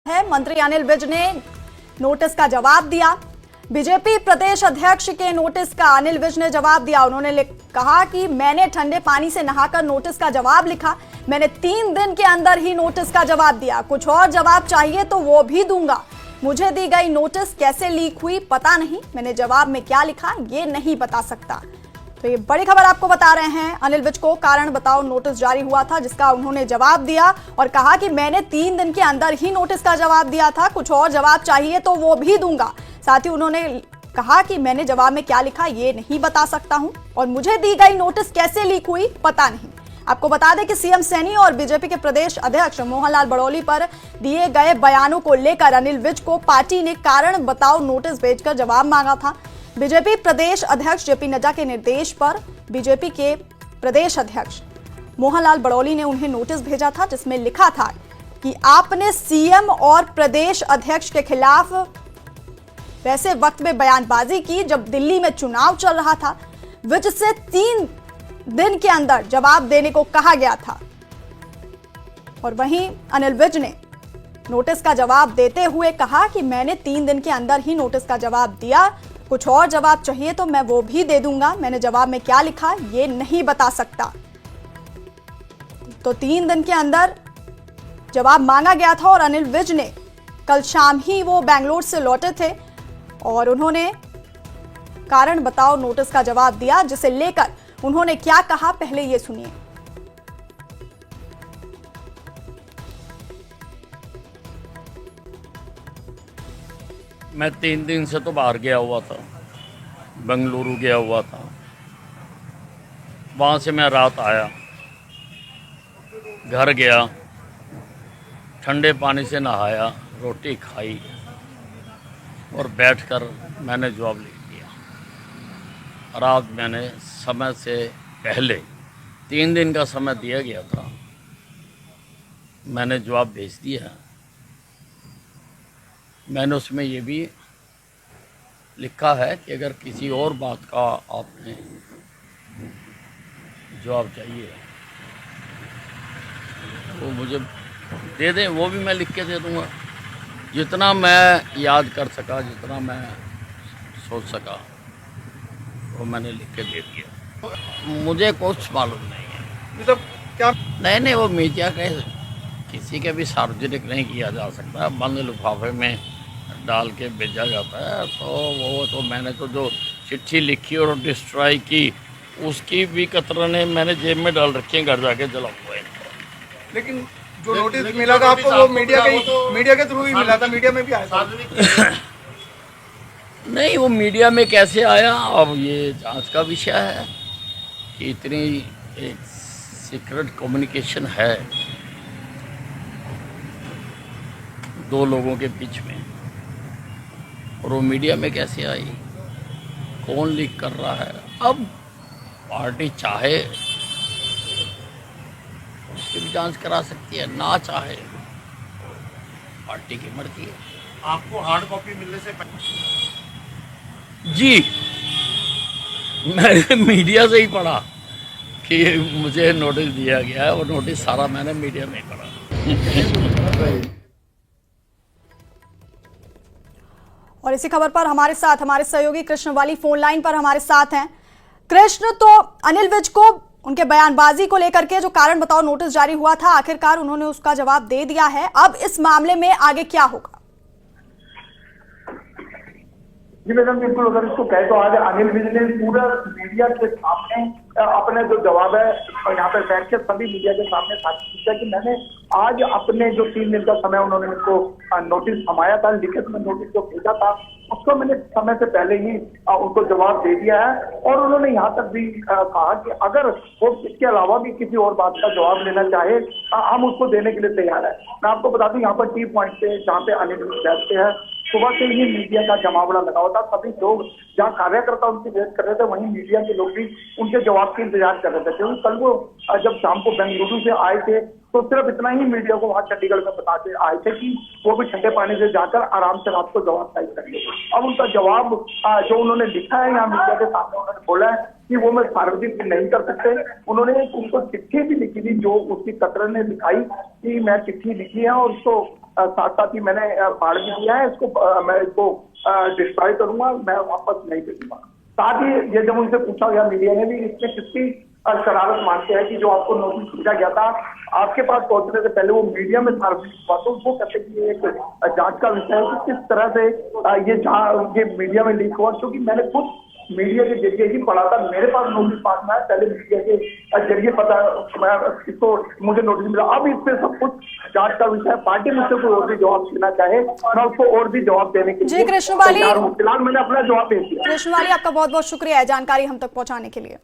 है। मंत्री अनिल विज ने नोटिस का जवाब दिया। बीजेपी प्रदेश अध्यक्ष के नोटिस का अनिल विज ने जवाब दिया। उन्होंने कहा कि मैंने ठंडे पानी से नहाकर नोटिस का जवाब लिखा। मैंने 3 दिन के अंदर ही नोटिस का जवाब दिया। कुछ और जवाब चाहिए तो वो भी दूंगा। मुझे दी गई नोटिस कैसे लीक हुई पता नहीं। मैंने जवाब में क्या लिखा ये नहीं बता सकता। तो ये बड़ी खबर आपको बता रहे हैं। अनिल विज को कारण बताओ नोटिस जारी हुआ था, जिसका उन्होंने जवाब दिया और कहा कि मैंने 3 दिन के अंदर ही नोटिस का जवाब दिया था। कुछ और जवाब चाहिए तो वो भी दूंगा। साथ ही उन्होंने कहा कि मैंने जवाब में क्या लिखा ये नहीं बता सकता हूं और मुझे दी गई नोटिस कैसे लीक हुई पता नहीं। आपको बता दें कि सीएम सैनी और बीजेपी के प्रदेश अध्यक्ष मोहनलाल बड़ौली पर दिए गए बयानों को लेकर अनिल विज को पार्टी ने कारण बताओ नोटिस भेजकर जवाब मांगा था। बीजेपी प्रदेश अध्यक्ष जेपी नड्डा के निर्देश पर बीजेपी के प्रदेश अध्यक्ष मोहनलाल बड़ौली ने उन्हें नोटिस भेजा था, जिसमें लिखा था कि आपने सीएम और प्रदेश अध्यक्ष के खिलाफ वैसे वक्त में बयानबाजी की जब दिल्ली में चुनाव चल रहा था। विज से 3 दिन के अंदर जवाब देने को कहा गया था और वहीं अनिल विज ने नोटिस का जवाब देते हुए कहा कि मैंने 3 दिन के अंदर ही नोटिस का जवाब दिया। कुछ और जवाब चाहिए तो मैं वो भी दे दूंगा। मैंने जवाब में क्या लिखा ये नहीं बता सकता। तो 3 दिन के अंदर जवाब मांगा गया था और अनिल विज ने कल शाम ही वो बेंगलोर से लौटे थे और उन्होंने कारण बताओ नोटिस का जवाब दिया, जिसे लेकर उन्होंने क्या कहा पहले ये सुनिए। मैं 3 दिन से तो बाहर गया हुआ था, बेंगलुरु गया हुआ था। वहाँ से मैं रात आया, घर गया, ठंडे पानी से नहाया, रोटी खाई और बैठकर मैंने जवाब लिख दिया। रात मैंने समय से पहले 3 दिन का समय दिया गया था, मैंने जवाब भेज दिया। मैंने उसमें ये भी लिखा है कि अगर किसी और बात का आपने जवाब चाहिए तो मुझे दे दें, वो भी मैं लिख के दे दूँगा। जितना मैं याद कर सका, जितना मैं सोच सका वो मैंने लिख के दे दिया। मुझे कुछ मालूम नहीं है। मतलब क्या नहीं, वो मीडिया के किसी के भी सार्वजनिक नहीं किया जा सकता। बंद लिफाफे में डाल के भेजा जाता है। तो वो तो मैंने तो जो चिट्ठी लिखी और डिस्ट्रॉय की उसकी भी कतरने मैंने जेब में डाल रखी हैं, घर जाके जलाऊंगा इनको। लेकिन जो नोटिस मिला था आपको वो मीडिया के थ्रू ही मिला था, मीडिया में भी आया था। नहीं, वो मीडिया में कैसे आया अब ये जांच का विषय है कि इतनी एक सीक्रेट कम्युनिकेशन है 2 लोगों के बीच में और वो मीडिया में कैसे आई, कौन लीक कर रहा है। अब पार्टी चाहे उसकी भी जांच करा सकती है, ना चाहे पार्टी की मर्जी है। आपको हार्ड कॉपी मिलने से जी, मैंने मीडिया से ही पढ़ा कि मुझे नोटिस दिया गया है और नोटिस सारा मैंने मीडिया में ही पढ़ा। और इसी खबर पर हमारे साथ हमारे सहयोगी कृष्ण वाली फोन लाइन पर हमारे साथ हैं। कृष्ण, तो अनिल विज को उनके बयानबाजी को लेकर के जो कारण बताओ नोटिस जारी हुआ था, आखिरकार उन्होंने उसका जवाब दे दिया है। अब इस मामले में आगे क्या होगा? जी मैडम, बिल्कुल। अगर इसको कहे तो आज अनिल विज ने पूरा मीडिया के सामने अपने जो जवाब है यहाँ पे बैठ के सभी मीडिया के सामने साबित किया कि मैंने आज अपने जो 3 दिन का समय उन्होंने मुझको नोटिस थमाया था, लिखित में नोटिस जो भेजा था उसको मैंने समय से पहले ही उनको जवाब दे दिया है। और उन्होंने यहाँ तक भी कहा कि अगर वो इसके अलावा भी किसी और बात का जवाब लेना चाहे हम उसको देने के लिए तैयार है। मैं आपको बता दूं यहाँ पर टी पॉइंट पे जहाँ पे अनिल विज बैठते हैं, सुबह से ही मीडिया का जमावड़ा लगा होता। सभी लोग जहाँ कार्यकर्ता उनकी वेट कर रहे थे वहीं मीडिया के लोग भी उनके जवाब के इंतजार कर रहे थे। क्योंकि कल वो जब शाम को बेंगलुरु से आए थे तो सिर्फ इतना ही मीडिया को वहां चंडीगढ़ में बताते आए थे कि वो भी ठंडे पानी से जाकर आराम से रात को जवाब टाइप करेंगे। अब उनका जवाब जो उन्होंने लिखा है यहाँ मीडिया के सामने, उन्होंने बोला है कि वो मैं सार्वजनिक नहीं कर सकते। उन्होंने उनको चिट्ठी भी लिखी थी, जो उसकी कतरन ने दिखाई कि मैं चिट्ठी लिखी है और उसको साथ साथ ही मैंने फाड़ भी दिया है, इसको मैं इसको डिस्ट्रॉय करूंगा, मैं वापस नहीं भेजूंगा। साथ ही ये जब उनसे पूछा गया मीडिया ने भी, इसमें कितनी शरारत मानते हैं कि जो आपको नोटिस भेजा गया था आपके पास पहुंचने से पहले वो मीडिया में सार्वजनिक हुआ, तो वो कहते हैं कि ये एक जांच का विषय है कि किस तरह से ये मीडिया में लीक हुआ, क्योंकि मैंने खुद मीडिया के जरिए ही पढ़ा था, मेरे पास नोटिस पास में आया, पहले मीडिया के जरिए पता इसको मुझे नोटिस मिला। अब इस पे सब कुछ जांच का विषय है, पार्टी मुझसे कोई और भी जवाब देना चाहे मैं उसको और भी जवाब देने के लिए कृष्णवाली, फिलहाल मैंने अपना जवाब दे दिया। कृष्णवाली, आपका बहुत बहुत शुक्रिया है जानकारी हम तक पहुंचाने के लिए।